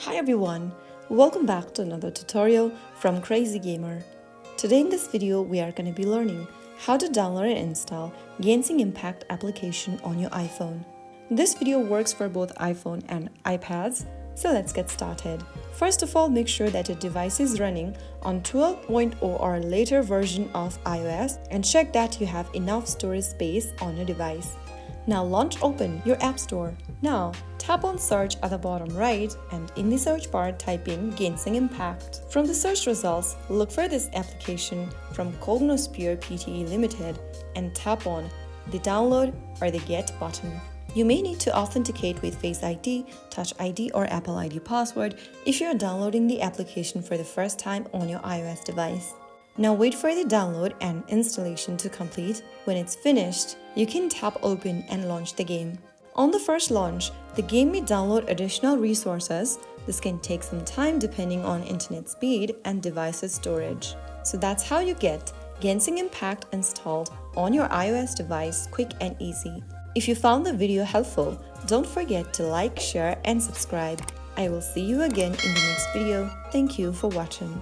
Hi everyone, welcome back to another tutorial from Crazy Gamer. Today in this video we are going to be learning how to download and install Genshin Impact application on your iPhone. This video works for both iPhone and iPads, so let's get started. First of all, make sure that your device is running on 12.0 or later version of iOS and check that you have enough storage space on your device. Now open your App Store. Now tap on search at the bottom right and in the search bar type in Genshin Impact. From the search results, look for this application from Cognosphere Pte Limited and tap on the download or the get button. You may need to authenticate with Face ID, Touch ID or Apple ID password if you are downloading the application for the first time on your iOS device. Now wait for the download and installation to complete. When it's finished, you can tap open and launch the game. On the first launch, the game may download additional resources. This can take some time depending on internet speed and device's storage. So that's how you get Genshin Impact installed on your iOS device quick and easy. If you found the video helpful, don't forget to like, share and subscribe. I will see you again in the next video. Thank you for watching.